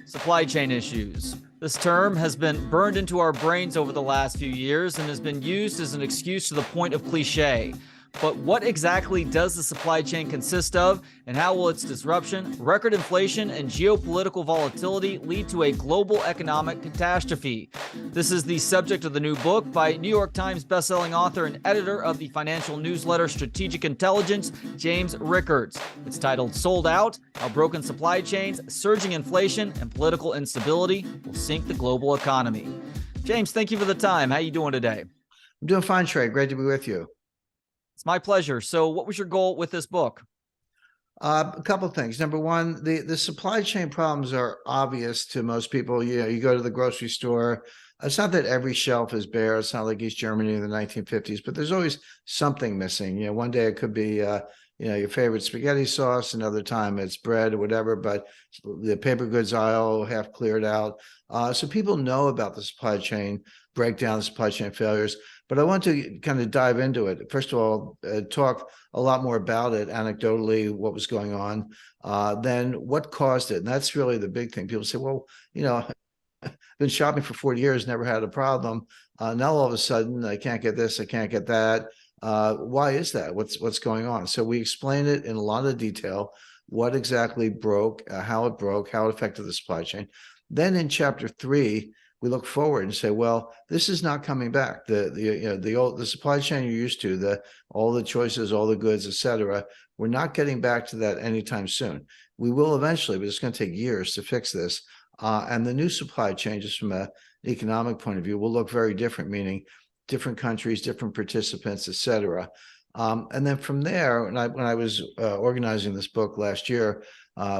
Supply chain issues. This term has been burned into our brains over the last few years and has been used as an excuse to the point of cliche. But what exactly does the supply chain consist of, and how will its disruption, record inflation, and geopolitical volatility lead to a global economic catastrophe? This is the subject of the new book by New York Times bestselling author and editor of the financial newsletter Strategic Intelligence, James Rickards. It's titled Sold Out: How Broken Supply Chains, Surging Inflation, and Political Instability Will Sink the Global Economy. James, thank you for the time. How are you doing today? I'm doing fine, Trey. Great to be with you. It's my pleasure. So what was your goal with this book? A couple of things. Number one, the supply chain problems are obvious to most people. You go to the grocery store. It's not that every shelf is bare. It's not like East Germany in the 1950s, but there's always something missing. One day it could be, your favorite spaghetti sauce. Another time it's bread or whatever, but the paper goods aisle half cleared out. So people know about the supply chain breakdown, supply chain failures. But I want to kind of dive into it. First of all, talk a lot more about it anecdotally, what was going on, then what caused it. And that's really the big thing. People say, well, I've been shopping for 40 years, never had a problem. Now all of a sudden, I can't get this, I can't get that. Why is that? What's going on? So we explain it in a lot of detail, what exactly broke, how it affected the supply chain. Then in chapter 3, we look forward and say, well, this is not coming back. The supply chain you're used to, all the choices, all the goods, et cetera, we're not getting back to that anytime soon. We will eventually, but it's going to take years to fix this. And the new supply chain, just from an economic point of view, will look very different, meaning different countries, different participants, et cetera. And then from there, when I was organizing this book last year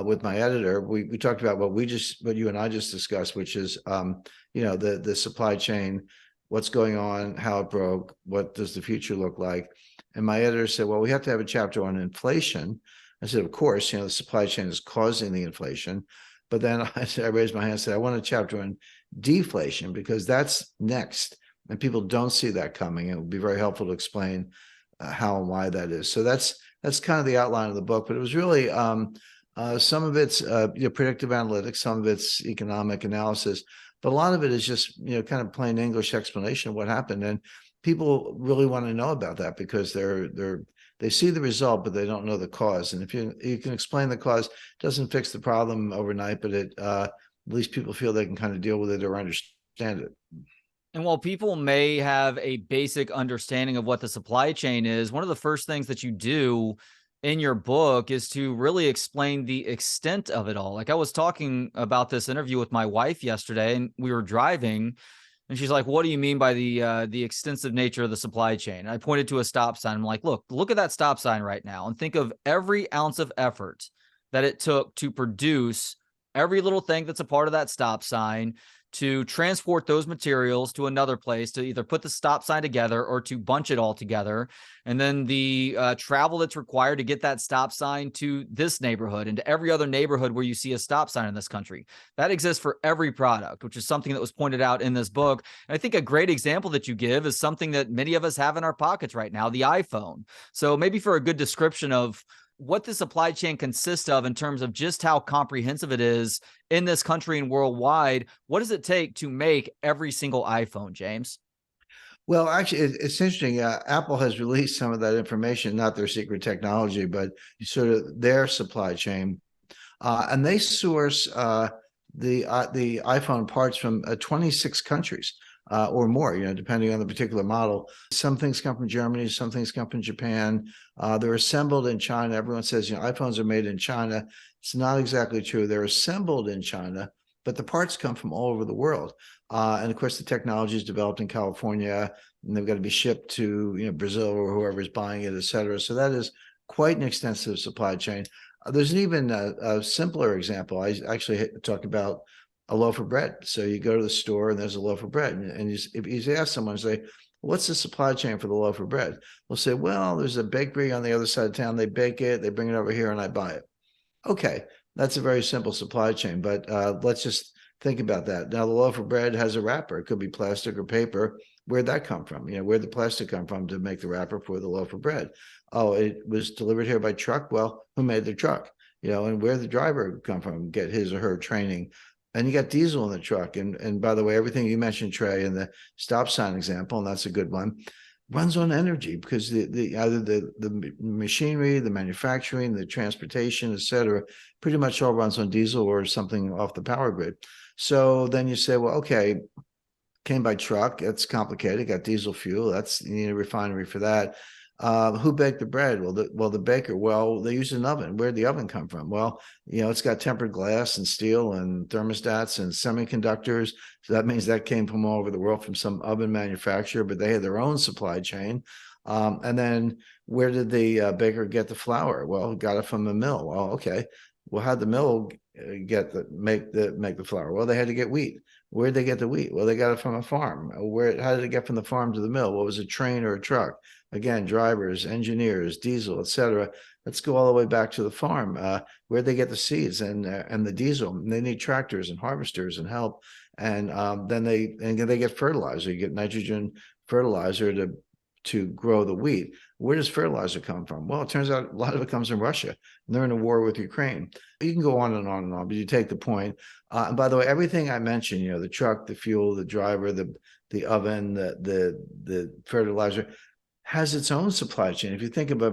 with my editor, we talked about what you and I just discussed, which is the supply chain, what's going on, how it broke, what does the future look like. And my editor said, well, we have to have a chapter on inflation. I said, of course, the supply chain is causing the inflation. But then I raised my hand and said, I want a chapter on deflation, because that's next. And people don't see that coming. It would be very helpful to explain how and why that is. So that's kind of the outline of the book. But it was really some of it's predictive analytics, some of it's economic analysis, but a lot of it is just kind of plain English explanation of what happened. And people really want to know about that, because they see the result, but they don't know the cause. And if you can explain the cause, it doesn't fix the problem overnight, but it at least people feel they can kind of deal with it or understand it. And while people may have a basic understanding of what the supply chain is, one of the first things that you do in your book is to really explain the extent of it all. Like, I was talking about this interview with my wife yesterday, and we were driving, and she's like, what do you mean by the extensive nature of the supply chain? And I pointed to a stop sign. I'm like, look at that stop sign right now, and think of every ounce of effort that it took to produce every little thing that's a part of that stop sign, to transport those materials to another place, to either put the stop sign together or to bunch it all together. And then the travel that's required to get that stop sign to this neighborhood and to every other neighborhood where you see a stop sign in this country. That exists for every product, which is something that was pointed out in this book. And I think a great example that you give is something that many of us have in our pockets right now, the iPhone. So maybe for a good description of what the supply chain consists of in terms of just how comprehensive it is in this country and worldwide, what does it take to make every single iPhone, James? Well, actually, it's interesting. Apple has released some of that information, not their secret technology, but sort of their supply chain. And they source the iPhone parts from 26 countries. Or more, depending on the particular model. Some things come from Germany, some things come from Japan. They're assembled in China. Everyone says, iPhones are made in China. It's not exactly true. They're assembled in China, but the parts come from all over the world. And of course, the technology is developed in California, and they've got to be shipped to Brazil or whoever is buying it, et cetera. So that is quite an extensive supply chain. There's an even a simpler example. I actually talk about a loaf of bread. So you go to the store and there's a loaf of bread, and if you ask someone, say, what's the supply chain for the loaf of bread? They'll say, well, there's a bakery on the other side of town. They bake it, they bring it over here, and I buy it. Okay, that's a very simple supply chain, but let's just think about that. Now, the loaf of bread has a wrapper. It could be plastic or paper. Where'd that come from? Where'd the plastic come from to make the wrapper for the loaf of bread? Oh, it was delivered here by truck. Well, who made the truck? and where the driver come from, get his or her training. And you got diesel in the truck. And by the way, everything you mentioned, Trey, in the stop sign example, and that's a good one, runs on energy, because either the machinery, the manufacturing, the transportation, et cetera, pretty much all runs on diesel or something off the power grid. So then you say, well, okay, came by truck. It's complicated. Got diesel fuel. You need a refinery for that. Who baked the bread? Well, the baker. Well, they used an oven. Where'd the oven come from? Well, it's got tempered glass and steel and thermostats and semiconductors. So that means that came from all over the world from some oven manufacturer, but they had their own supply chain. And then where did the baker get the flour? Well, got it from a mill. Well, okay. Well, how'd the mill make the flour? Well, they had to get wheat. Where'd they get the wheat? Well, they got it from a farm. How did it get from the farm to the mill? What was a train or a truck? Again, drivers, engineers, diesel, et cetera. Let's go all the way back to the farm. Where'd they get the seeds and the diesel? And they need tractors and harvesters and help. And then they get fertilizer. You get nitrogen fertilizer to grow the wheat. Where does fertilizer come from? Well, it turns out a lot of it comes from Russia, and they're in a war with Ukraine. You can go on and on and on, but you take the point. And by the way, everything I mentioned, the truck, the fuel, the driver, the oven, the fertilizer, has its own supply chain. If you think of a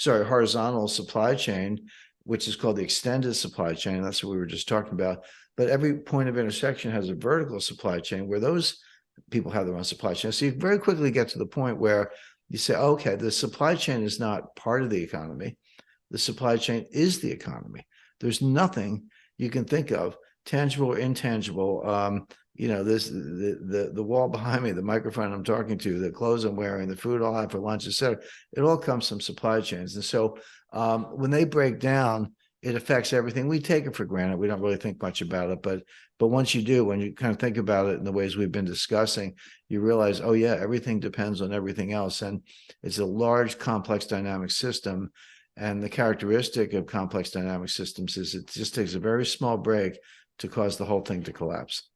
horizontal supply chain, which is called the extended supply chain, that's what we were just talking about. But every point of intersection has a vertical supply chain where those people have their own supply chain. So you very quickly get to the point where you say, okay, the supply chain is not part of the economy. The supply chain is the economy. There's nothing you can think of, tangible or intangible. The wall behind me, the microphone I'm talking to, the clothes I'm wearing, the food I'll have for lunch, et cetera, it all comes from supply chains. And so when they break down, it affects everything. We take it for granted. We don't really think much about it. But once you do, when you kind of think about it in the ways we've been discussing, you realize, oh, yeah, everything depends on everything else. And it's a large, complex dynamic system. And the characteristic of complex dynamic systems is it just takes a very small break to cause the whole thing to collapse.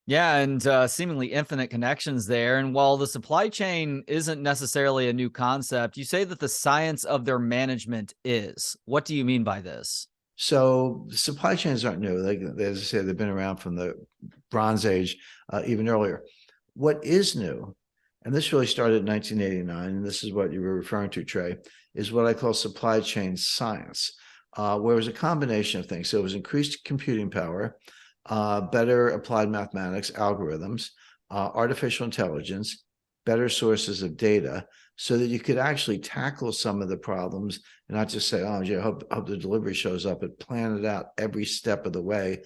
Yeah, and seemingly infinite connections there. And while the supply chain isn't necessarily a new concept, you say that the science of their management is. What do you mean by this? So the supply chains aren't new. As I said, they've been around from the Bronze Age, even earlier. What is new, and this really started in 1989, and this is what you were referring to, Trey, is what I call supply chain science, where it was a combination of things. So it was increased computing power, better applied mathematics, algorithms, artificial intelligence, better sources of data, so that you could actually tackle some of the problems and not just say, oh, yeah, hope the delivery shows up, but plan it out every step of the way.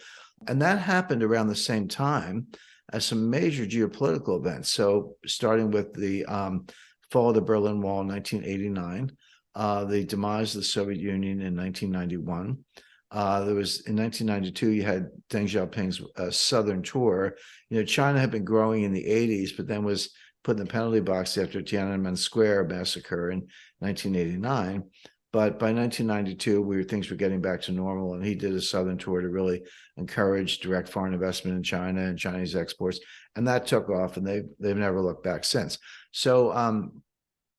And that happened around the same time as some major geopolitical events. So starting with the fall of the Berlin Wall in 1989, the demise of the Soviet Union in 1991. There was in 1992, you had Deng Xiaoping's Southern tour. China had been growing in the 80s, but then was put in the penalty box after Tiananmen Square massacre in 1989. But by 1992, things were getting back to normal, and he did a Southern tour to really encourage direct foreign investment in China and Chinese exports, and that took off, and they've never looked back since. So, and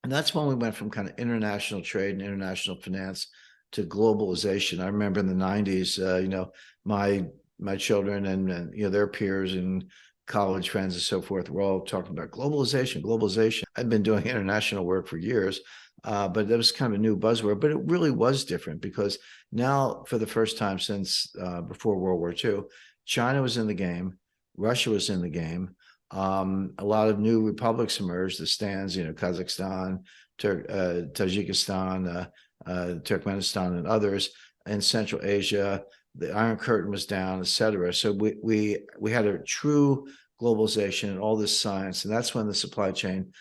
that's when we went from kind of international trade and international finance to globalization. I remember in the 90s, my children and their peers and college friends and so forth were all talking about globalization. I've been doing international work for years, but that was kind of a new buzzword. But it really was different, because now, for the first time since before World War II, China was in the game, Russia was in the game. A lot of new republics emerged, the stands, Kazakhstan, Tajikistan, Turkmenistan, and others in Central Asia. The Iron Curtain was down, et cetera. So we had a true globalization and all this science, and that's when the supply chain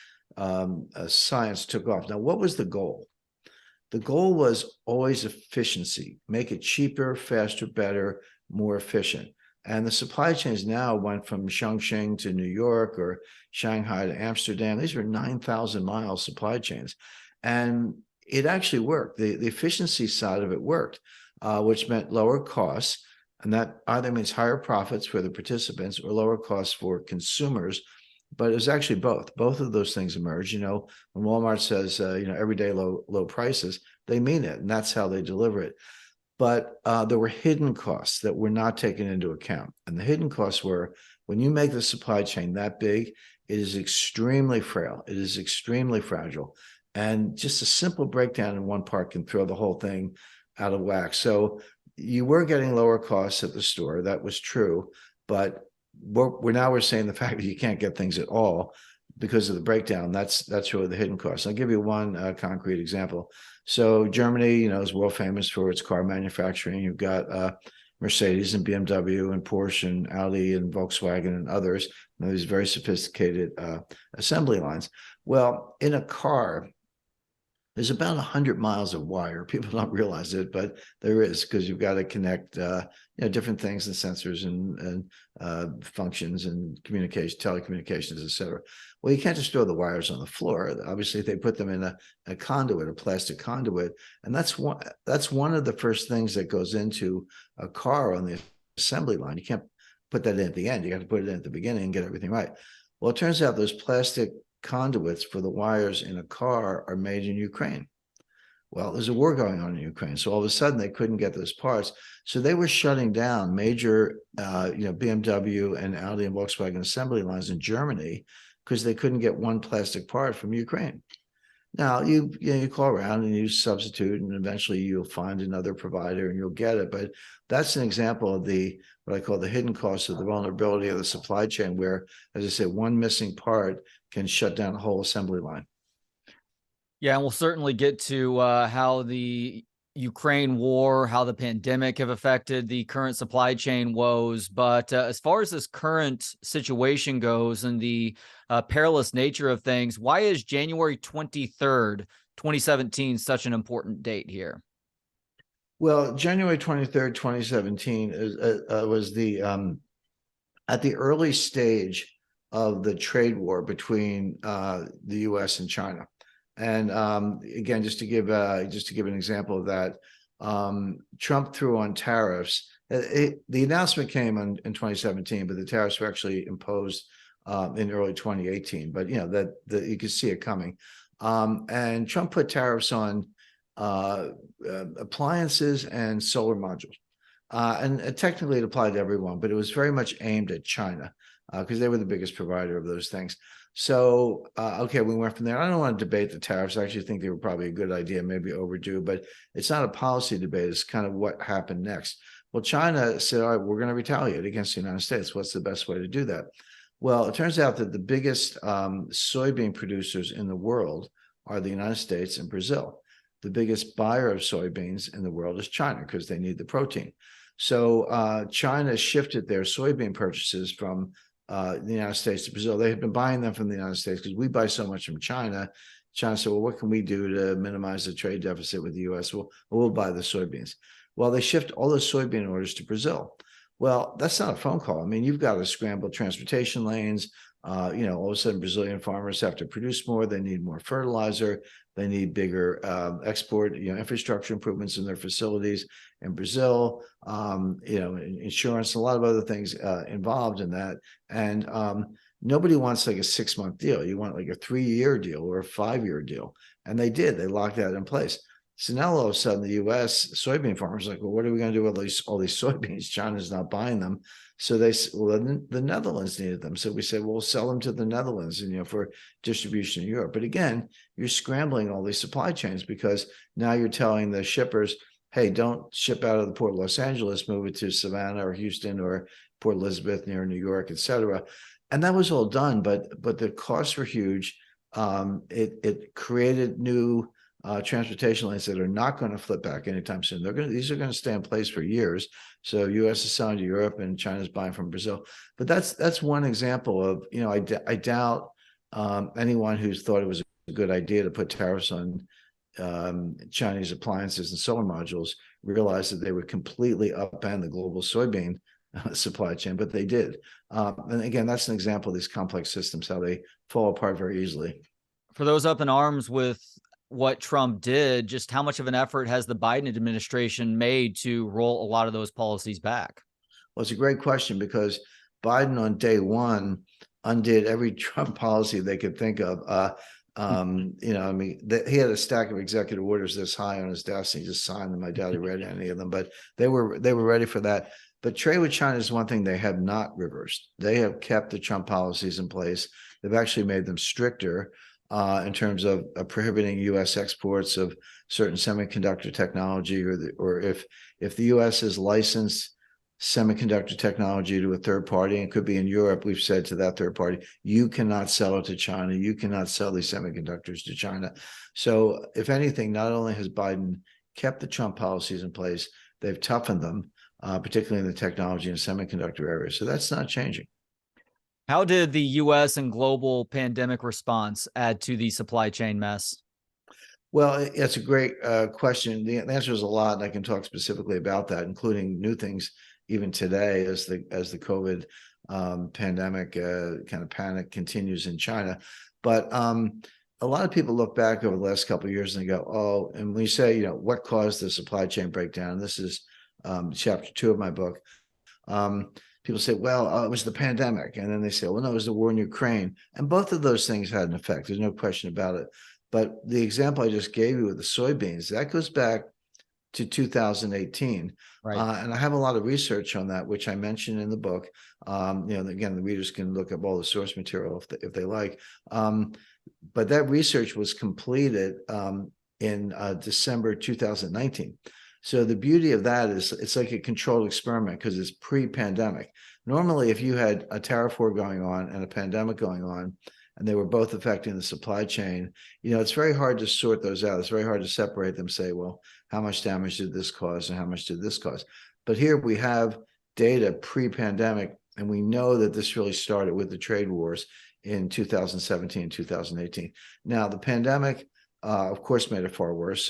science took off. Now, what was the goal? The goal was always efficiency, make it cheaper, faster, better, more efficient. And the supply chains now went from Chongqing to New York, or Shanghai to Amsterdam. These were 9,000-mile supply chains. And it actually worked. The efficiency side of it worked, which meant lower costs. And that either means higher profits for the participants or lower costs for consumers. But it was actually both. Both of those things emerged. When Walmart says, everyday low prices, they mean it, and that's how they deliver it. But there were hidden costs that were not taken into account. And the hidden costs were, when you make the supply chain that big, it is extremely frail. It is extremely fragile. And just a simple breakdown in one part can throw the whole thing out of whack. So you were getting lower costs at the store. That was true. But we're saying the fact that you can't get things at all because of the breakdown, that's really the hidden cost. I'll give you one concrete example. So Germany, is world famous for its car manufacturing. You've got Mercedes and BMW and Porsche and Audi and Volkswagen and others. And these very sophisticated assembly lines. Well, in a car, there's about 100 miles of wire. People don't realize it, but there is, because you've got to connect different things and sensors and functions and communication, telecommunications, et cetera. Well, you can't just throw the wires on the floor. Obviously, they put them in a conduit, a plastic conduit, and that's one of the first things that goes into a car on the assembly line. You can't put that in at the end. You have to put it in at the beginning and get everything right. Well, it turns out those plastic conduits for the wires in a car are made in Ukraine. Well, there's a war going on in Ukraine, so all of a sudden they couldn't get those parts, so they were shutting down major, BMW and Audi and Volkswagen assembly lines in Germany because they couldn't get one plastic part from Ukraine. Now you call around and you substitute, and eventually you'll find another provider and you'll get it. But that's an example of what I call the hidden costs of the vulnerability of the supply chain, where, as I said, one missing part can shut down a whole assembly line. Yeah, and we'll certainly get to how the Ukraine war, how the pandemic have affected the current supply chain woes. But as far as this current situation goes and the perilous nature of things, why is January 23rd, 2017 such an important date here? Well, January 23rd, 2017 was at the early stage of the trade war between the U.S. and China. And again, just to give an example of that, Trump threw on tariffs. The announcement came in 2017, but the tariffs were actually imposed in early 2018. But that you could see it coming. And Trump put tariffs on appliances and solar modules. And technically it applied to everyone, but it was very much aimed at China because they were the biggest provider of those things. So, okay, we went from there. I don't want to debate the tariffs. I actually think they were probably a good idea, maybe overdue, but it's not a policy debate. It's kind of what happened next. Well, China said, all right, we're going to retaliate against the United States. What's the best way to do that? Well, it turns out that the biggest soybean producers in the world are the United States and Brazil. The biggest buyer of soybeans in the world is China because they need the protein. So China shifted their soybean purchases from the United States to Brazil. They had been buying them from the United States because we buy so much from China. China said, well, what can we do to minimize the trade deficit with the U.S.? We'll buy the soybeans. Well, they shift all those soybean orders to Brazil. Well, that's not a phone call. I mean, you've got to scramble transportation lanes. All of a sudden, Brazilian farmers have to produce more. They need more fertilizer. They need bigger export, infrastructure improvements in their facilities in Brazil. Insurance, a lot of other things involved in that. And nobody wants like a 6-month deal. You want like a 3-year deal or a 5-year deal. And they did. They locked that in place. So now all of a sudden, the U.S. soybean farmers are like, well, what are we going to do with all these soybeans? China's not buying them. So the Netherlands needed them. So we said, well, we'll sell them to the Netherlands, and for distribution in Europe. But again, you're scrambling all these supply chains because now you're telling the shippers, hey, don't ship out of the port of Los Angeles, move it to Savannah or Houston or Port Elizabeth near New York, et cetera. And that was all done, but the costs were huge. It created new transportation lanes that are not going to flip back anytime soon. These are going to stay in place for years. So U.S. is selling to Europe and China's buying from Brazil. But that's one example of, I doubt anyone who's thought it was a good idea to put tariffs on Chinese appliances and solar modules realized that they would completely upend the global soybean supply chain, but they did. And again, that's an example of these complex systems, how they fall apart very easily. For those up in arms with what Trump did, just how much of an effort has the Biden administration made to roll a lot of those policies back? Well, it's a great question because Biden on day one undid every Trump policy they could think of. I mean, he had a stack of executive orders this high on his desk, and he just signed them. I doubt he read any of them, but they were ready for that. But trade with China is one thing they have not reversed. They have kept the Trump policies in place. They've actually made them stricter in terms of prohibiting U.S. exports of certain semiconductor technology, or if the U.S. has licensed semiconductor technology to a third party, and it could be in Europe, we've said to that third party, you cannot sell it to China. You cannot sell these semiconductors to China. So if anything, not only has Biden kept the Trump policies in place, they've toughened them, particularly in the technology and semiconductor area. So that's not changing. How did the U.S. and global pandemic response add to the supply chain mess? Well, that's a great question. The answer is a lot, and I can talk specifically about that, including new things even today as the COVID pandemic kind of panic continues in China. But a lot of people look back over the last couple of years and they go, oh, and when you say, what caused the supply chain breakdown? This is chapter 2 of my book. People say, well, it was the pandemic. And then they say, well, no, it was the war in Ukraine. And both of those things had an effect. There's no question about it. But the example I just gave you with the soybeans, that goes back to 2018. Right. And I have a lot of research on that, which I mentioned in the book. Again, the readers can look up all the source material if they like. But that research was completed in December 2019. So the beauty of that is it's like a controlled experiment because it's pre-pandemic. Normally, if you had a tariff war going on and a pandemic going on, and they were both affecting the supply chain, it's very hard to sort those out. It's very hard to separate them, say, well, how much damage did this cause and how much did this cause? But here we have data pre-pandemic, and we know that this really started with the trade wars in 2017, 2018. Now, the pandemic, of course, made it far worse.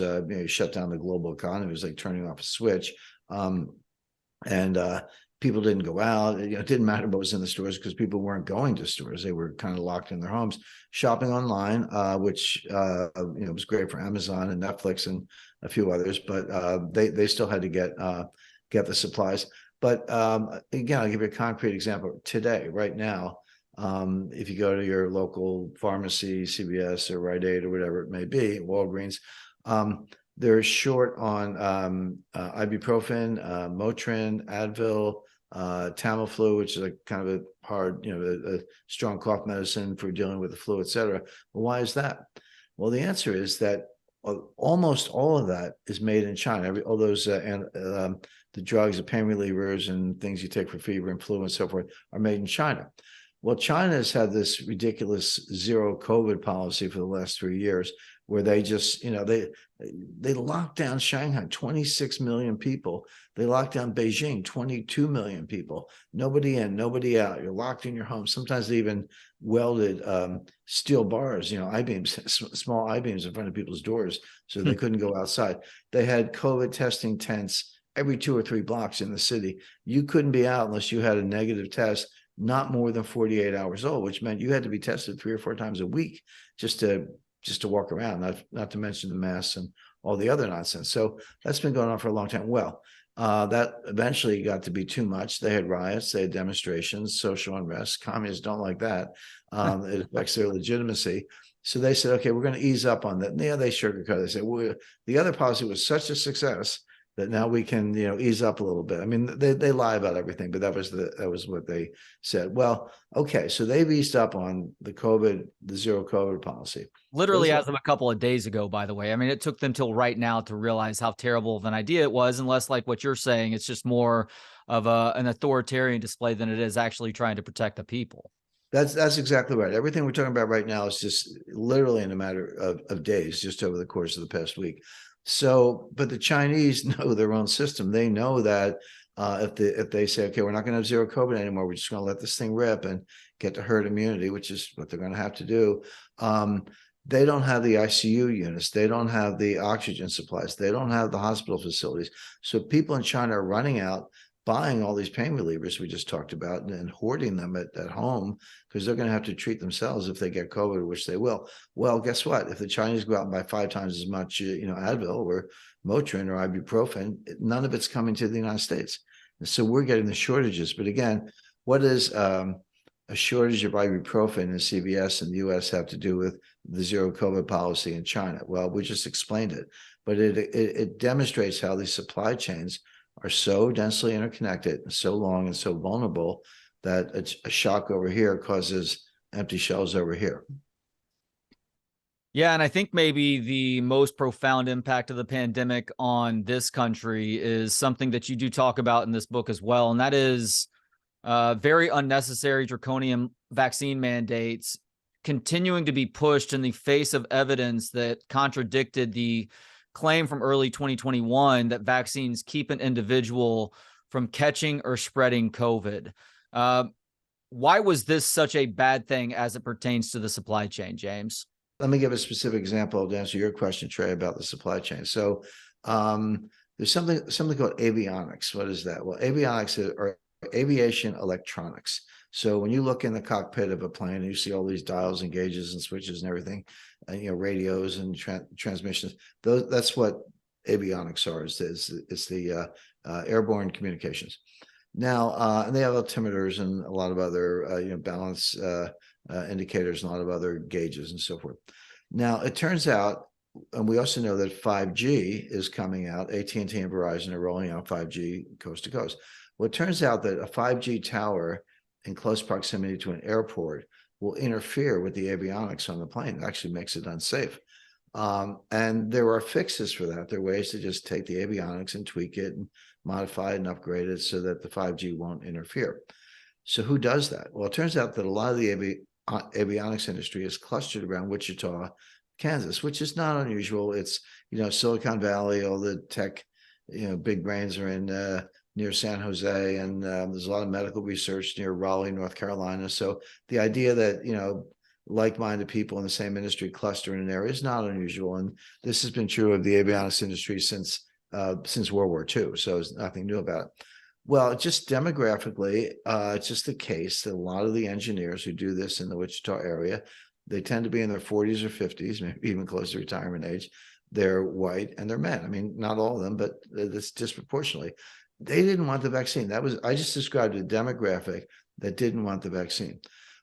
Shut down the global economy. It was like turning off a switch. People didn't go out. It didn't matter what was in the stores because people weren't going to stores. They were kind of locked in their homes, shopping online, which was great for Amazon and Netflix and a few others. But they still had to get the supplies. But again, I'll give you a concrete example. Today, right now, if you go to your local pharmacy, CVS or Rite Aid or whatever it may be, Walgreens, they're short on ibuprofen, Motrin, Advil, Tamiflu, which is a kind of a hard, a strong cough medicine for dealing with the flu, et cetera. Well, why is that? Well, the answer is that almost all of that is made in China. All those the drugs, the pain relievers and things you take for fever and flu and so forth are made in China. Well, China has had this ridiculous zero COVID policy for the last 3 years, where they just, they locked down Shanghai, 26 million people. They locked down Beijing, 22 million people. Nobody in, nobody out. You're locked in your home. Sometimes they even welded steel bars, I-beams, small I-beams in front of people's doors so they couldn't go outside. They had COVID testing tents every 2 or 3 blocks in the city. You couldn't be out unless you had a negative test, not more than 48 hours old, which meant you had to be tested 3 or 4 times a week just to walk around, not to mention the masks and all the other nonsense. So that's been going on for a long time. Well, that eventually got to be too much. They had riots, they had demonstrations, social unrest. Communists don't like that. It affects their legitimacy. So they said, okay, we're going to ease up on that. And yeah, they sugarcoat. They said, well, the other policy was such a success that now we can, ease up a little bit. I mean, they lie about everything, but that was what they said. Well, okay, so they've eased up on the zero COVID policy. Literally as of a couple of days ago, by the way. I mean, it took them till right now to realize how terrible of an idea it was, unless, like what you're saying, it's just more of an authoritarian display than it is actually trying to protect the people. That's exactly right. Everything we're talking about right now is just literally in a matter of days, just over the course of the past week. So, but the Chinese know their own system. They know that if they say, okay, we're not going to have zero COVID anymore, we're just going to let this thing rip and get to herd immunity, which is what they're going to have to do. They don't have the ICU units. They don't have the oxygen supplies. They don't have the hospital facilities. So people in China are running out, buying all these pain relievers we just talked about and hoarding them at home because they're going to have to treat themselves if they get COVID, which they will. Well, guess what? If the Chinese go out and buy 5 times as much, Advil or Motrin or ibuprofen, none of it's coming to the United States. And so we're getting the shortages. But again, what is a shortage of ibuprofen in CVS in the US have to do with the zero COVID policy in China? Well, we just explained it, but it demonstrates how these supply chains are so densely interconnected, so long and so vulnerable that a shock over here causes empty shelves over here. Yeah, and I think maybe the most profound impact of the pandemic on this country is something that you do talk about in this book as well, and that is very unnecessary draconian vaccine mandates continuing to be pushed in the face of evidence that contradicted the claim from early 2021 that vaccines keep an individual from catching or spreading COVID. Why was this such a bad thing as it pertains to the supply chain, James? Let me give a specific example to answer your question, Trey, about the supply chain. So there's something called avionics. What is that? Well, avionics are aviation electronics. So when you look in the cockpit of a plane and you see all these dials and gauges and switches and everything, radios and transmissions, that's what avionics are. It's the airborne communications. Now, and they have altimeters and a lot of other balance indicators and a lot of other gauges and so forth. Now, it turns out, and we also know that 5G is coming out. AT&T and Verizon are rolling out 5G coast to coast. Well, it turns out that a 5G tower in close proximity to an airport will interfere with the avionics on the plane. It actually makes it unsafe. And there are fixes for that. There are ways to just take the avionics and tweak it and modify it and upgrade it so that the 5G won't interfere. So who does that? Well, it turns out that a lot of the avionics industry is clustered around Wichita, Kansas, which is not unusual. It's, Silicon Valley, all the tech, big brains are in near San Jose, and there's a lot of medical research near Raleigh, North Carolina. So the idea that, like-minded people in the same industry cluster in an area is not unusual. And this has been true of the avionics industry since World War II. So there's nothing new about it. Well, just demographically, it's just the case that a lot of the engineers who do this in the Wichita area, they tend to be in their 40s or 50s, maybe even close to retirement age. They're white and they're men. I mean, not all of them, but it's disproportionately. They didn't want the vaccine. I just described a demographic that didn't want the vaccine.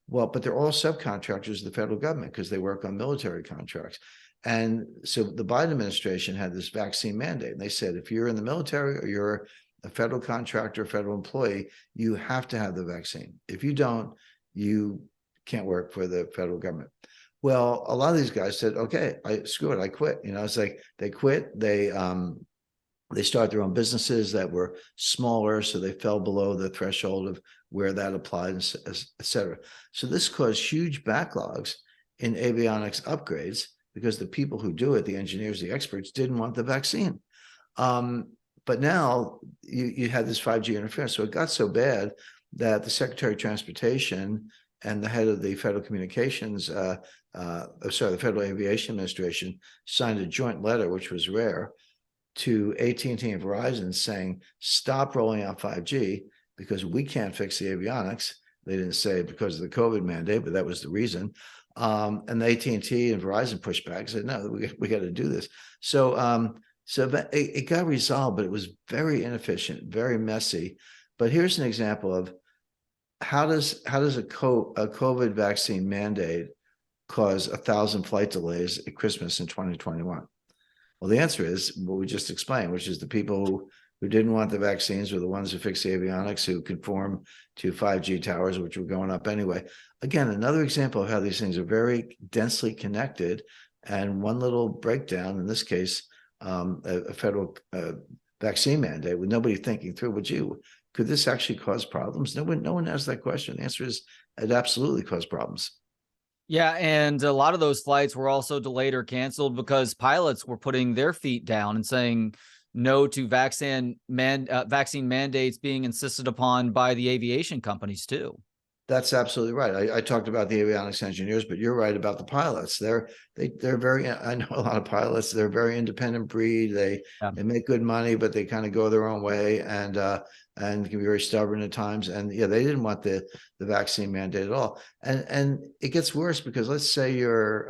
Well, but they're all subcontractors of the federal government because they work on military contracts. And so the Biden administration had this vaccine mandate. And they said, if you're in the military or you're a federal contractor, federal employee, you have to have the vaccine. If you don't, you can't work for the federal government. Well, a lot of these guys said, okay, screw it, I quit. It's like they quit. They start their own businesses that were smaller, so they fell below the threshold of where that applied, et cetera. So this caused huge backlogs in avionics upgrades because the people who do it, the engineers, the experts, didn't want the vaccine. But now you had this 5G interference. So it got so bad that the Secretary of Transportation and the head of the Federal Communications, the Federal Aviation Administration signed a joint letter, which was rare, to AT&T and Verizon saying, stop rolling out 5G because we can't fix the avionics. They didn't say because of the COVID mandate, but that was the reason. And the AT&T and Verizon pushed back and said, no, we got to do this. So it got resolved, but it was very inefficient, very messy. But here's an example of how does a COVID vaccine mandate cause 1,000 flight delays at Christmas in 2021? Well, the answer is what we just explained, which is the people who didn't want the vaccines were the ones who fixed the avionics, who conform to 5G towers, which were going up anyway. Again, another example of how these things are very densely connected, and one little breakdown, in this case, a federal vaccine mandate with nobody thinking through, could this actually cause problems? No one asked that question. The answer is it absolutely caused problems. Yeah, and a lot of those flights were also delayed or canceled because pilots were putting their feet down and saying no to vaccine mandates being insisted upon by the aviation companies too. That's absolutely right. I talked about the avionics engineers, but you're right about the pilots. They're very. I know a lot of pilots. They're a very independent breed. They make good money, but they kind of go their own way and can be very stubborn at times. And yeah, they didn't want the vaccine mandate at all. And it gets worse because let's say you're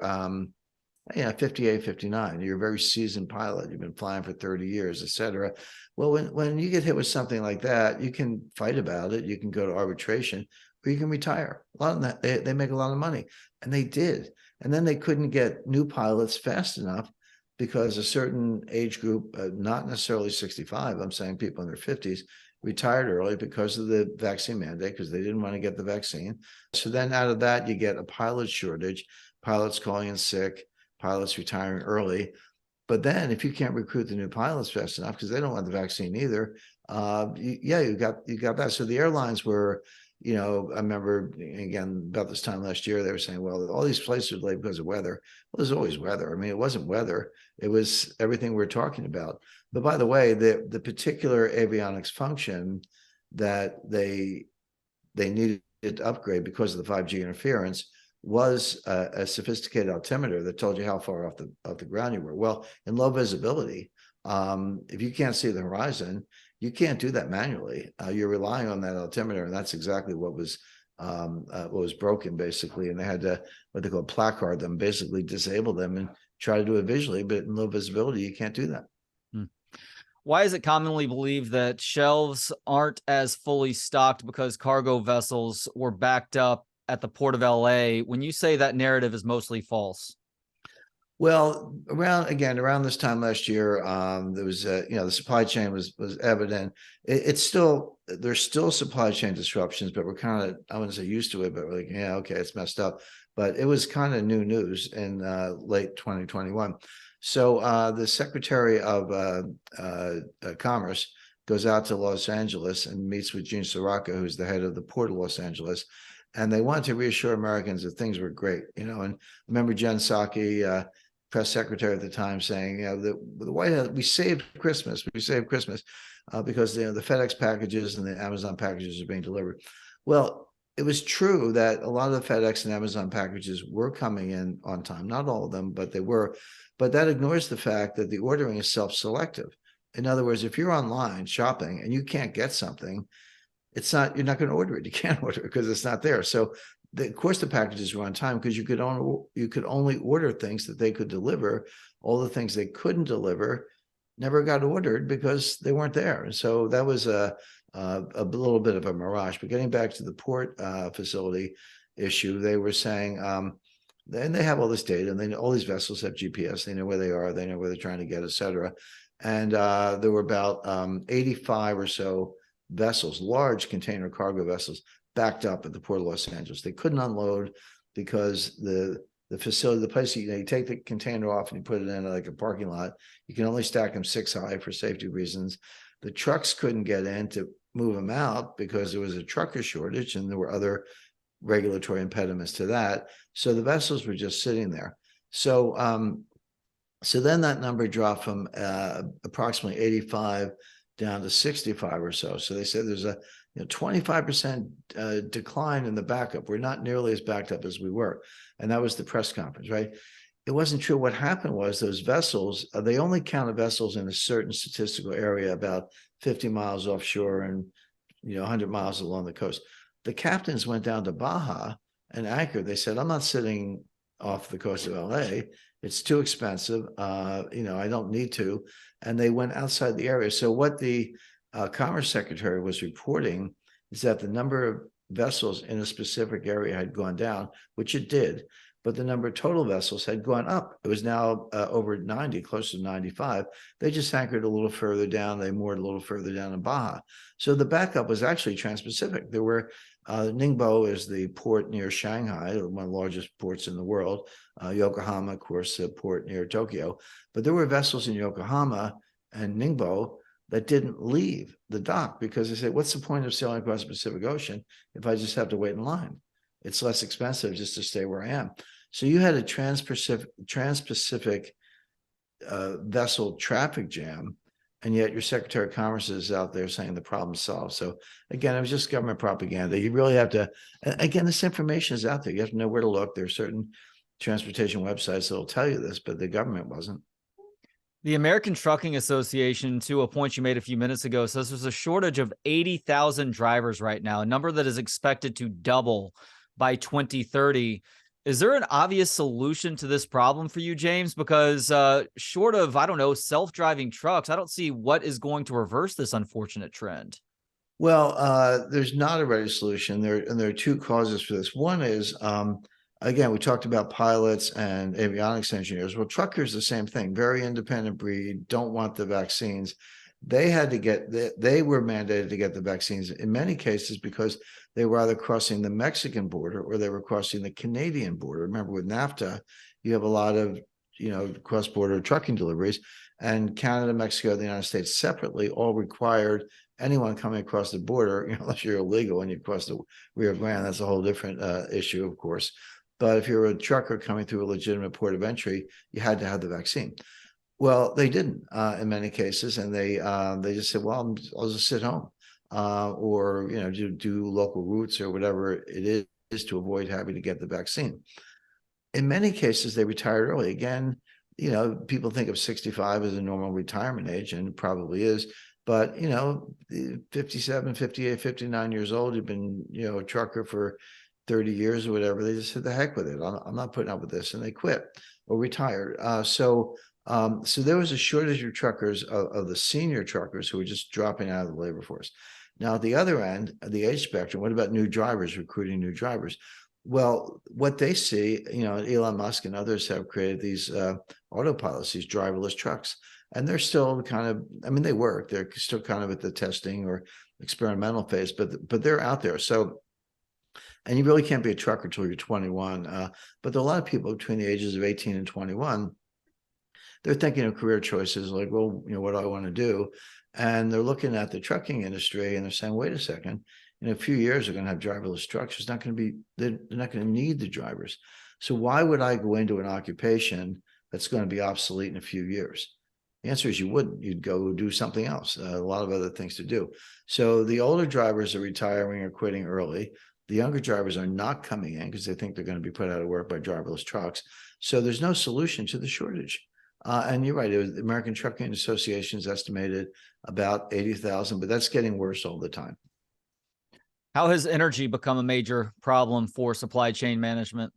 58, 59. You're a very seasoned pilot. You've been flying for 30 years, et cetera. Well, when you get hit with something like that, you can fight about it. You can go to arbitration. where you can retire. A lot of that, they make a lot of money, and they did. And then they couldn't get new pilots fast enough because a certain age group, not necessarily 65, I'm saying people in their 50s, retired early because of the vaccine mandate, because they didn't want to get the vaccine. So then out of that, you get a pilot shortage, pilots calling in sick, pilots retiring early. But then if you can't recruit the new pilots fast enough because they don't want the vaccine either, you got that. So the airlines were, I remember again about this time last year, they were saying, well, all these flights are delayed because of weather. Well, there's always weather. I mean, it wasn't weather. It was everything we're talking about. But by the way, the particular avionics function that they needed to upgrade because of the 5G interference was a sophisticated altimeter that told you how far off the ground you were. Well, in low visibility, if you can't see the horizon, you can't do that manually. You're relying on that altimeter, and that's exactly what was broken, basically. And they had to, what they call, placard them, basically disable them and try to do it visually. But in low visibility, you can't do that. Why is it commonly believed that shelves aren't as fully stocked because cargo vessels were backed up at the port of LA, when you say that narrative is mostly false? Well, around this time last year, there was, the supply chain was evident. There's still supply chain disruptions, but we're kind of, I wouldn't say used to it, but we're like, yeah, okay, it's messed up. But it was kind of new news in late 2021. So the Secretary of Commerce goes out to Los Angeles and meets with Gene Sirica, who's the head of the Port of Los Angeles. And they wanted to reassure Americans that things were great, And I remember Jen Psaki, press secretary at the time, saying, the White House, we saved Christmas, because the FedEx packages and the Amazon packages are being delivered. Well, it was true that a lot of the FedEx and Amazon packages were coming in on time. Not all of them, but they were. But that ignores the fact that the ordering is self-selective. In other words, if you're online shopping and you can't get something, you're not going to order it. You can't order it because it's not there. So of course the packages were on time because you could only order things that they could deliver. All the things they couldn't deliver never got ordered because they weren't there. And so that was a little bit of a mirage. But getting back to the port facility issue, they were saying, and they have all this data, and all these vessels have GPS. They know where they are. They know where they're trying to get, et cetera. And there were about 85 or so vessels, large container cargo vessels, backed up at the Port of Los Angeles. They couldn't unload because the facility, the place, you take the container off and you put it in like a parking lot. You can only stack them 6 high for safety reasons. The trucks couldn't get in to move them out because there was a trucker shortage and there were other regulatory impediments to that. So the vessels were just sitting there. So then that number dropped from approximately 85 down to 65 or so. So they said there's a 25% decline in the backup. We're not nearly as backed up as we were. And that was the press conference, right? It wasn't true. What happened was those vessels, they only counted vessels in a certain statistical area, about 50 miles offshore and 100 miles along the coast. The captains went down to Baja and anchored. They said, I'm not sitting off the coast of LA. It's too expensive. I don't need to. And they went outside the area. So what the Commerce Secretary was reporting is that the number of vessels in a specific area had gone down, which it did, but the number of total vessels had gone up. It was now over 90, close to 95. They just anchored a little further down. They moored a little further down in Baja. So the backup was actually Trans-Pacific. There were Ningbo is the port near Shanghai, one of the largest ports in the world. Yokohama, of course, a port near Tokyo. But there were vessels in Yokohama and Ningbo that didn't leave the dock because they said, what's the point of sailing across the Pacific Ocean if I just have to wait in line? It's less expensive just to stay where I am. So you had a trans-Pacific vessel traffic jam, and yet your Secretary of Commerce is out there saying the problem's solved. So again, it was just government propaganda. You really have to, again, this information is out there. You have to know where to look. There are certain transportation websites that will tell you this, but the government wasn't. The American Trucking Association, to a point you made a few minutes ago, says there's a shortage of 80,000 drivers right now, a number that is expected to double by 2030. Is there an obvious solution to this problem for you, James? Because short of, self-driving trucks, I don't see what is going to reverse this unfortunate trend. Well, there's not a ready solution there, and there are two causes for this. One is, again, we talked about pilots and avionics engineers. Well, truckers, the same thing, very independent breed, don't want the vaccines. They had to get, they were mandated to get the vaccines in many cases because they were either crossing the Mexican border or they were crossing the Canadian border. Remember, with NAFTA, you have a lot of, cross-border trucking deliveries, and Canada, Mexico, the United States separately all required anyone coming across the border, unless you're illegal and you cross the Rio Grande, that's a whole different issue, of course. But if you're a trucker coming through a legitimate port of entry, you had to have the vaccine. Well, they didn't in many cases, and they just said, "Well, I'll just sit home, or do local routes or whatever it is to avoid having to get the vaccine." In many cases, they retired early. Again, people think of 65 as a normal retirement age, and it probably is. But, 57, 58, 59 years old, you've been, a trucker for 30 years or whatever. They just said, the heck with it. I'm not putting up with this. And they quit or retired. So there was a shortage of truckers, of the senior truckers who were just dropping out of the labor force. Now, at the other end of the age spectrum, what about new drivers, recruiting new drivers? Well, what they see, Elon Musk and others have created these autopilots, these driverless trucks, and they're still kind of, they work. They're still kind of at the testing or experimental phase, but they're out there. So, and you really can't be a trucker until you're 21. But there are a lot of people between the ages of 18 and 21. They're thinking of career choices like, well, what do I want to do? And they're looking at the trucking industry and they're saying, wait a second, in a few years, they're going to have driverless trucks. It's not going to be, they're not going to need the drivers. So why would I go into an occupation that's going to be obsolete in a few years? The answer is you wouldn't. You'd go do something else, a lot of other things to do. So the older drivers are retiring or quitting early. The younger drivers are not coming in because they think they're going to be put out of work by driverless trucks. So there's no solution to the shortage. And you're right, the American Trucking Association is estimated about 80,000, but that's getting worse all the time. How has energy become a major problem for supply chain management?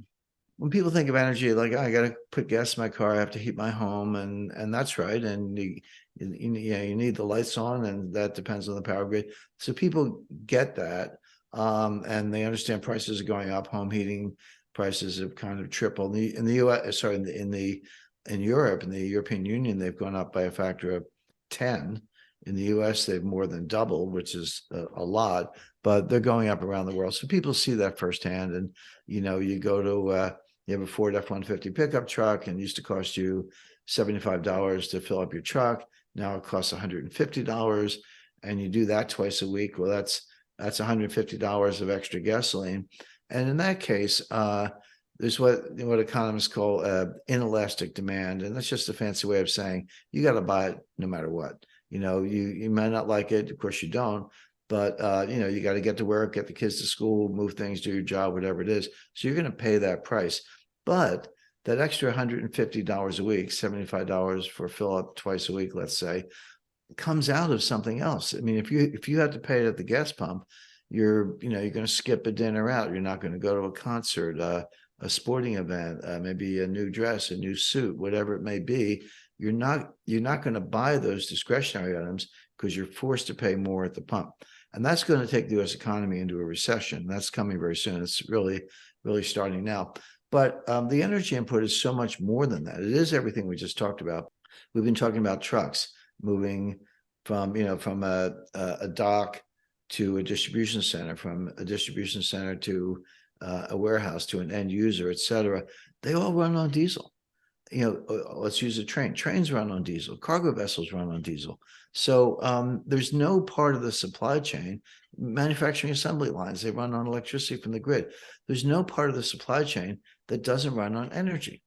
When people think of energy, like, oh, I got to put gas in my car, I have to heat my home, and that's right. And you need the lights on, and that depends on the power grid. So people get that, and they understand prices are going up. Home heating prices have kind of tripled in the U.S. Sorry, in Europe, in the European Union, they've gone up by a factor of 10. In the US, they've more than doubled, which is a lot, but they're going up around the world. So people see that firsthand. And, you go to, you have a Ford F-150 pickup truck, and it used to cost you $75 to fill up your truck. Now it costs $150, and you do that twice a week. Well, that's $150 of extra gasoline. And in that case, there's what economists call inelastic demand. And that's just a fancy way of saying you got to buy it no matter what. You might not like it. Of course you don't, but you got to get to work, get the kids to school, move things, do your job, whatever it is. So you're going to pay that price. But that extra $150 a week, $75 for fill up twice a week, let's say, comes out of something else. If you have to pay it at the gas pump, you're going to skip a dinner out. You're not going to go to a concert, a sporting event, maybe a new dress, a new suit, whatever it may be. You're not going to buy those discretionary items because you're forced to pay more at the pump. And that's going to take the U.S. economy into a recession. That's coming very soon. It's really, really starting now. But the energy input is so much more than that. It is everything we just talked about. We've been talking about trucks moving from a dock to a distribution center, from a distribution center to a warehouse, to an end user, et cetera. They all run on diesel. Let's use a train. Trains run on diesel. Cargo vessels run on diesel. So there's no part of the supply chain, manufacturing assembly lines, they run on electricity from the grid. There's no part of the supply chain that doesn't run on energy.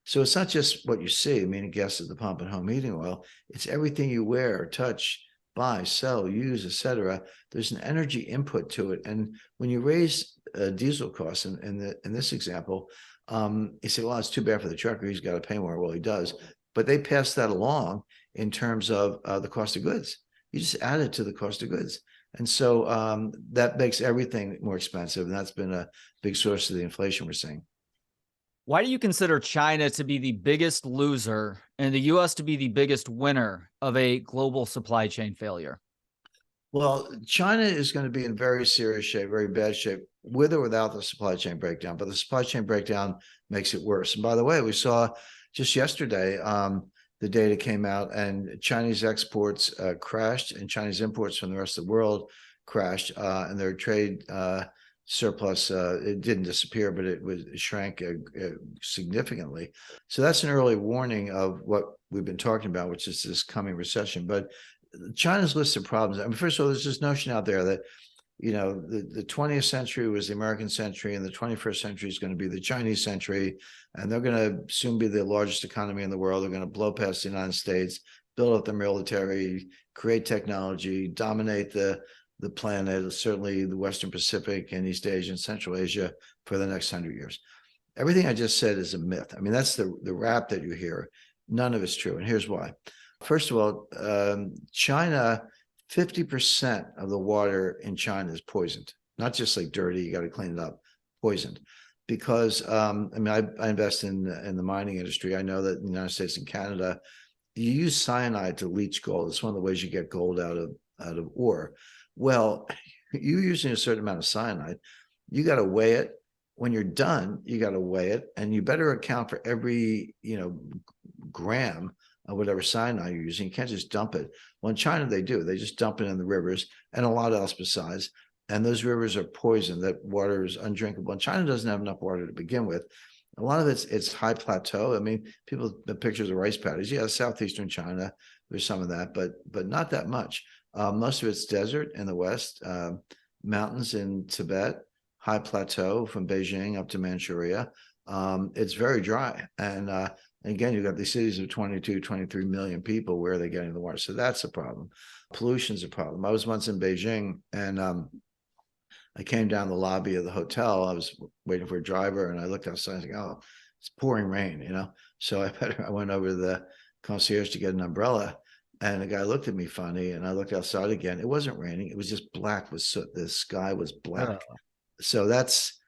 So it's not just what you see, gas at the pump and home heating oil. It's everything you wear, touch, buy, sell, use, etc. There's an energy input to it. And when you raise diesel costs, in this example, you say, well, it's too bad for the trucker. He's got to pay more. Well, he does. But they pass that along in terms of the cost of goods. You just add it to the cost of goods. And so that makes everything more expensive. And that's been a big source of the inflation we're seeing. Why do you consider China to be the biggest loser and the U.S. to be the biggest winner of a global supply chain failure? Well, China is going to be in very serious shape, very bad shape, with or without the supply chain breakdown. But the supply chain breakdown makes it worse. And by the way, we saw just yesterday the data came out, and Chinese exports crashed, and Chinese imports from the rest of the world crashed, and their trade surplus it didn't disappear, but it shrank significantly. So that's an early warning of what we've been talking about, which is this coming recession. But China's list of problems. I mean, first of all, there's this notion out there that, the 20th century was the American century, and the 21st century is going to be the Chinese century, and they're going to soon be the largest economy in the world. They're going to blow past the United States, build up the military, create technology, dominate the planet, certainly the Western Pacific and East Asia and Central Asia for the next 100 years. Everything I just said is a myth. I mean, that's the rap that you hear. None of it's true, and here's why. First of all, China, 50% of the water in China is poisoned, not just like dirty, you got to clean it up, poisoned. Because, I mean, I invest in the mining industry. I know that in the United States and Canada, you use cyanide to leach gold. It's one of the ways you get gold out of ore. Well, you're using a certain amount of cyanide. You got to weigh it. When you're done, you got to weigh it, and you better account for every, gram of whatever cyanide you're using. You can't just dump it. Well, in China, they do. They just dump it in the rivers and a lot else besides. And those rivers are poisoned. That water is undrinkable. And China doesn't have enough water to begin with. A lot of it's high plateau. I mean, people have pictures of rice paddies. Yeah, southeastern China, there's some of that, but not that much. Most of it's desert in the west, mountains in Tibet, high plateau from Beijing up to Manchuria. It's very dry. And again, you've got these cities of 22, 23 million people. Where are they getting the water? So that's a problem. Pollution's a problem. I was once in Beijing, and I came down the lobby of the hotel. I was waiting for a driver, and I looked outside. I was like, oh, it's pouring rain, So I went over to the concierge to get an umbrella, and the guy looked at me funny, and I looked outside again. It wasn't raining. It was just black with soot. The sky was black. So that's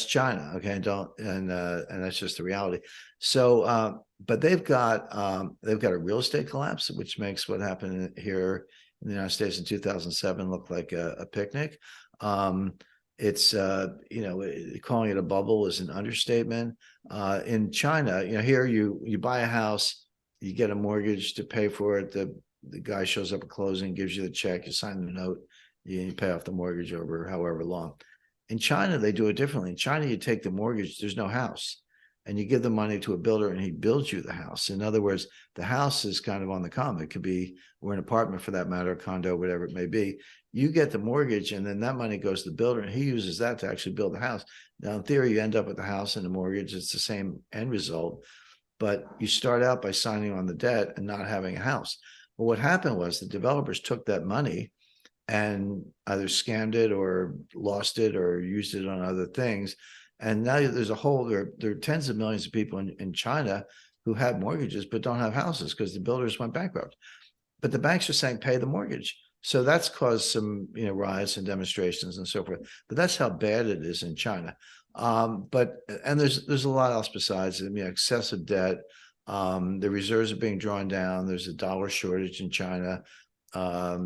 China, okay, and that's just the reality. So, but they've got a real estate collapse, which makes what happened here in the United States in 2007 look like a picnic. It's calling it a bubble is an understatement. In China, here you buy a house, you get a mortgage to pay for it. The guy shows up at closing, gives you the check, you sign the note, you pay off the mortgage over however long. In China, they do it differently. In China, you take the mortgage, there's no house, and you give the money to a builder and he builds you the house. In other words, the house is kind of on the come. It could be, or an apartment for that matter, a condo, whatever it may be. You get the mortgage, and then that money goes to the builder, and he uses that to actually build the house. Now, in theory, you end up with the house and the mortgage. It's the same end result, but you start out by signing on the debt and not having a house. Well, what happened was the developers took that money and either scammed it or lost it or used it on other things. And now there's there are tens of millions of people in China who have mortgages but don't have houses because the builders went bankrupt. But the banks are saying pay the mortgage. So that's caused some riots and demonstrations and so forth. But that's how bad it is in China. But there's a lot else besides. I mean, excessive debt. The reserves are being drawn down. There's a dollar shortage in China. The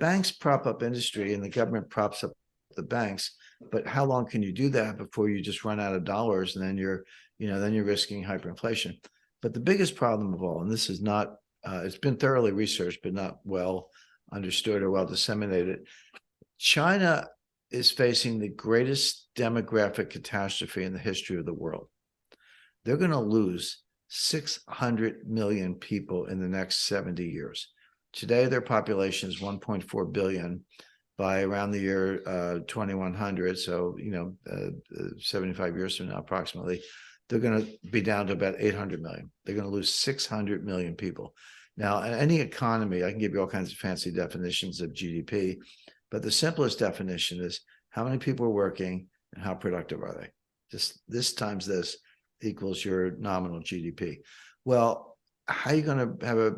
banks prop up industry and the government props up the banks, but how long can you do that before you just run out of dollars, and then you're risking hyperinflation? But the biggest problem of all, and this is not, it's been thoroughly researched but not well understood or well disseminated, China is facing the greatest demographic catastrophe in the history of the world. They're going to lose 600 million people in the next 70 years. Today, their population is 1.4 billion. By around the year 2100, so 75 years from now, approximately, they're going to be down to about 800 million. They're going to lose 600 million people. Now, in any economy, I can give you all kinds of fancy definitions of GDP, but the simplest definition is how many people are working and how productive are they? Just this times this equals your nominal GDP. Well, how are you going to have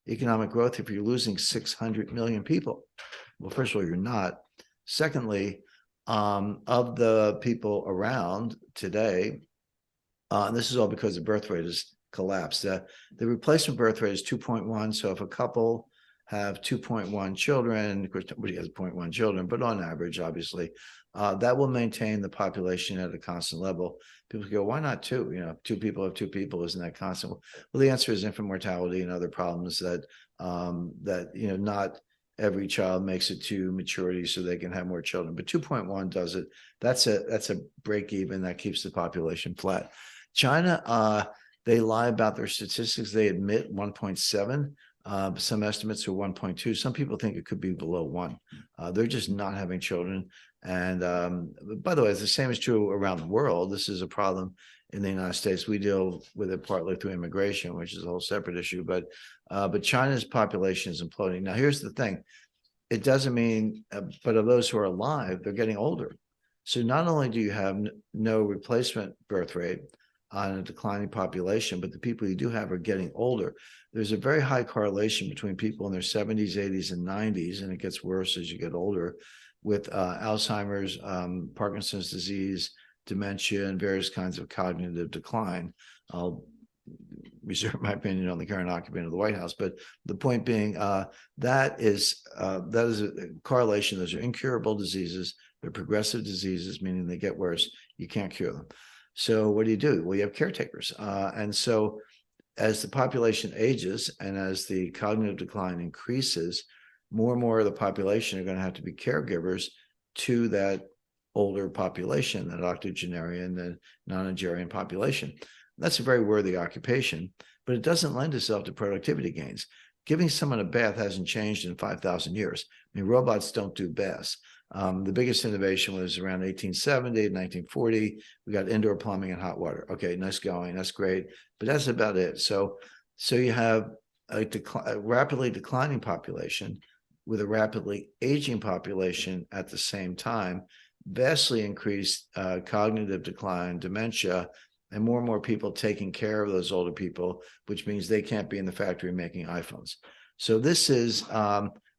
economic growth if you're losing 600 million people? Well, first of all, you're not. Secondly, of the people around today, and this is all because the birth rate has collapsed. The replacement birth rate is 2.1. So if a couple have 2.1 children. Of course, nobody has 0.1 children, but on average, obviously, that will maintain the population at a constant level. People go, why not two? You know, two people have two people, isn't that constant? Well, the answer is infant mortality and other problems that not every child makes it to maturity so they can have more children, but 2.1 does it. That's a break even that keeps the population flat. China, they lie about their statistics. They admit 1.7. Some estimates are 1.2. Some people think it could be below 1. They're just not having children. And by the way, the same is true around the world. This is a problem in the United States. We deal with it partly through immigration, which is a whole separate issue. But China's population is imploding. Now, here's the thing. It doesn't mean, but of those who are alive, they're getting older. So not only do you have no replacement birth rate on a declining population, but the people you do have are getting older. There's a very high correlation between people in their 70s, 80s, and 90s, and it gets worse as you get older, with Alzheimer's, Parkinson's disease, dementia, and various kinds of cognitive decline. I'll reserve my opinion on the current occupant of the White House, but the point being that is a correlation. Those are incurable diseases. They're progressive diseases, meaning they get worse. You can't cure them. So what do? Well, you have caretakers. And so as the population ages and as the cognitive decline increases, more and more of the population are going to have to be caregivers to that older population, that octogenarian, the nonagenarian population. That's a very worthy occupation, but it doesn't lend itself to productivity gains. Giving someone a bath hasn't changed in 5,000 years. I mean, robots don't do baths. The biggest innovation was around 1870, 1940. We got indoor plumbing and hot water. Okay, nice going. That's great. But that's about it. So you have a rapidly declining population with a rapidly aging population at the same time, vastly increased cognitive decline, dementia, and more people taking care of those older people, which means they can't be in the factory making iPhones. So this is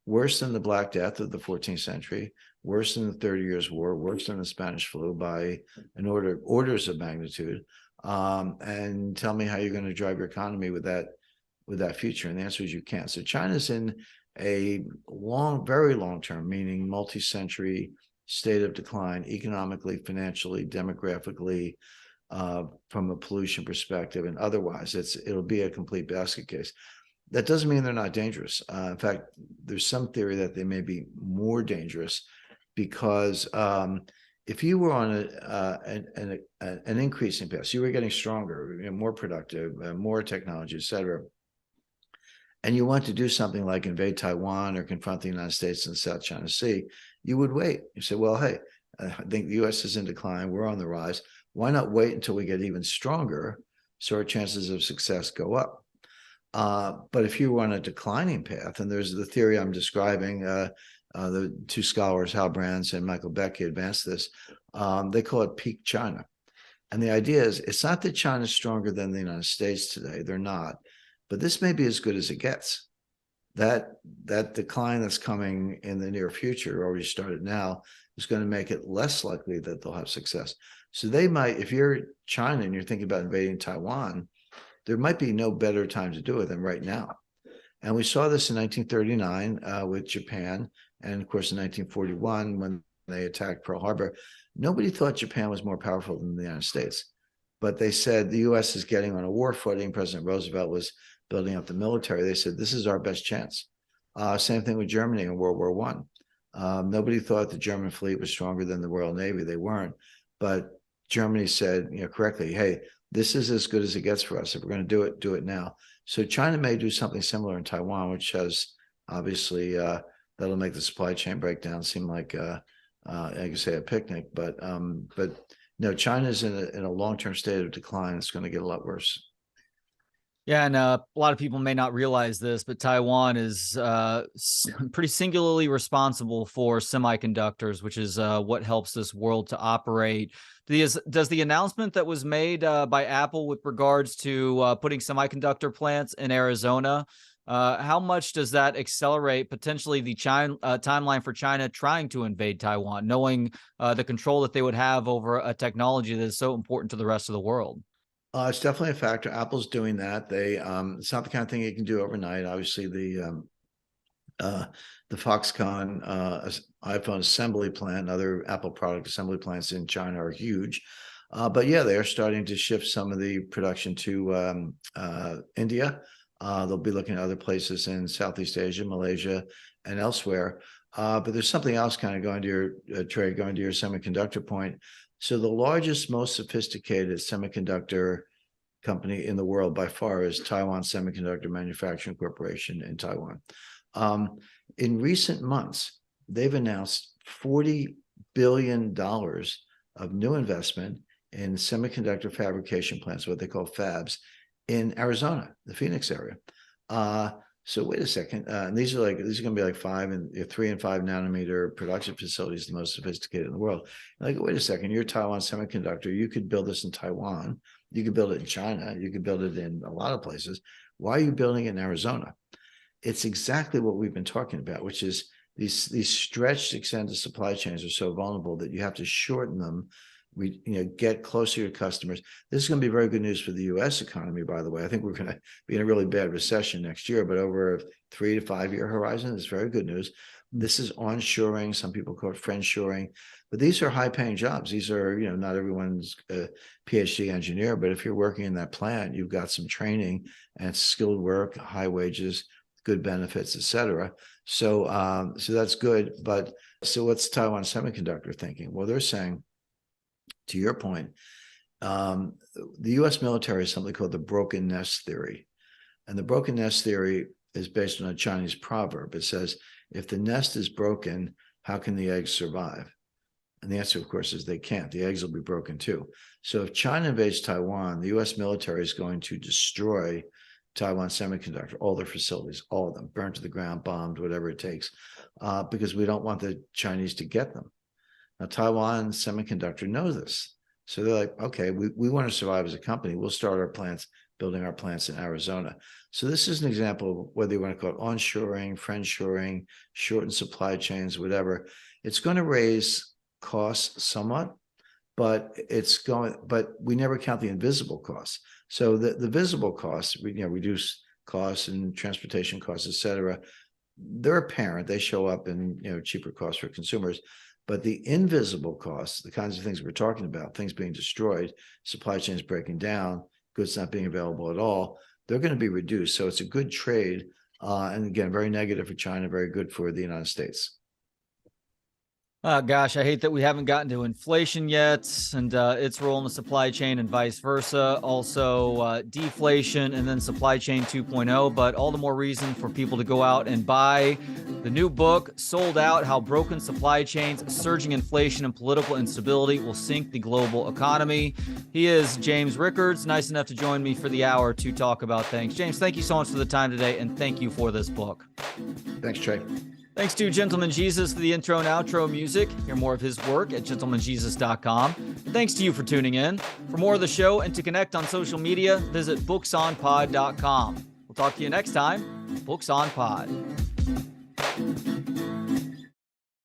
worse than the Black Death of the 14th century, worse than the 30 Years' War, worse than the Spanish flu by an orders of magnitude. And tell me how you're going to drive your economy with that future. And the answer is you can't. So China's in a very long term, meaning multi-century state of decline, economically, financially, demographically, from a pollution perspective, and otherwise. It'll be a complete basket case. That doesn't mean they're not dangerous. In fact, there's some theory that they may be more dangerous because if you were on an increasing path, so you were getting stronger, more productive, more technology, et cetera, and you want to do something like invade Taiwan or confront the United States in the South China Sea, you would wait. You say, well, hey, I think the U.S. is in decline. We're on the rise. Why not wait until we get even stronger so our chances of success go up? But if you were on a declining path, and there's the theory I'm describing, the two scholars, Hal Brands and Michael Beckey, advanced this. They call it peak China. And the idea is it's not that China's stronger than the United States today. They're not. But this may be as good as it gets. That decline that's coming in the near future, already started now, is going to make it less likely that they'll have success. So they might, if you're China and you're thinking about invading Taiwan, there might be no better time to do it than right now. And we saw this in 1939 with Japan, and of course in 1941 when they attacked Pearl Harbor. Nobody thought Japan was more powerful than the United States, but they said the U.S. is getting on a war footing. President Roosevelt was building up the military. They said this is our best chance. Same thing with Germany in World War I. Nobody thought the German fleet was stronger than the Royal Navy. They weren't, but Germany said, correctly, hey, this is as good as it gets for us. If we're going to do it now. So China may do something similar in Taiwan, which has obviously that'll make the supply chain breakdown seem like I could say a picnic. But no, China's in a long-term state of decline. It's going to get a lot worse. Yeah, and a lot of people may not realize this, but Taiwan is pretty singularly responsible for semiconductors, which is what helps this world to operate. Does the announcement that was made by Apple with regards to putting semiconductor plants in Arizona, how much does that accelerate potentially the timeline for China trying to invade Taiwan, knowing the control that they would have over a technology that is so important to the rest of the world? It's definitely a factor. Apple's doing that. It's not the kind of thing you can do overnight. Obviously, the The Foxconn iPhone assembly plant, other Apple product assembly plants in China are huge. But yeah, they are starting to shift some of the production to India. They'll be looking at other places in Southeast Asia, Malaysia, and elsewhere. But there's something else kind of going to your Trey, going to your semiconductor point. So the largest, most sophisticated semiconductor company in the world by far is Taiwan Semiconductor Manufacturing Corporation in Taiwan. In recent months, they've announced $40 billion of new investment in semiconductor fabrication plants, what they call fabs, in Arizona, the Phoenix area. So wait a second, and these are going to be like 3 and 5 nanometer production facilities, the most sophisticated in the world. Like, wait a second, you're Taiwan Semiconductor. You could build this in Taiwan. You could build it in China. You could build it in a lot of places. Why are you building it in Arizona? It's exactly what we've been talking about, which is these stretched, extended supply chains are so vulnerable that you have to shorten them. Get closer to customers. This is going to be very good news for the U.S. economy, by the way. I think we're going to be in a really bad recession next year, but over a 3 to 5 year horizon, it's very good news. This is onshoring. Some people call it friendshoring, but these are high-paying jobs. These are, not everyone's a PhD engineer, but if you're working in that plant, you've got some training and it's skilled work, high wages, good benefits, et cetera. So that's good. But so what's Taiwan Semiconductor thinking? Well, they're saying, to your point, the U.S. military has something called the broken nest theory. And the broken nest theory is based on a Chinese proverb. It says, if the nest is broken, how can the eggs survive? And the answer, of course, is they can't. The eggs will be broken too. So if China invades Taiwan, the U.S. military is going to destroy Taiwan Semiconductor, all their facilities, all of them, burned to the ground, bombed, whatever it takes, because we don't want the Chinese to get them. Now, Taiwan Semiconductor knows this. So they're like, okay, we want to survive as a company. We'll start our plants, building our plants in Arizona. So this is an example of whether you want to call it onshoring, friendshoring, shortened supply chains, whatever. It's going to raise costs somewhat, but we never count the invisible costs. So the visible costs, reduce costs and transportation costs, et cetera, they're apparent. They show up in, cheaper costs for consumers. But the invisible costs, the kinds of things we're talking about, things being destroyed, supply chains breaking down, goods not being available at all, they're going to be reduced. So it's a good trade. And again, very negative for China, very good for the United States. Gosh, I hate that we haven't gotten to inflation yet and its role in the supply chain and vice versa. Also, deflation and then supply chain 2.0. But all the more reason for people to go out and buy the new book, Sold Out: How Broken Supply Chains, Surging Inflation, and Political Instability Will Sink the Global Economy. He is James Rickards, nice enough to join me for the hour to talk about things. James, thank you so much for the time today, and thank you for this book. Thanks, Trey. Thanks to Gentleman Jesus for the intro and outro music. Hear more of his work at gentlemanjesus.com. Thanks to you for tuning in. For more of the show and to connect on social media, visit booksonpod.com. We'll talk to you next time. Books on Pod.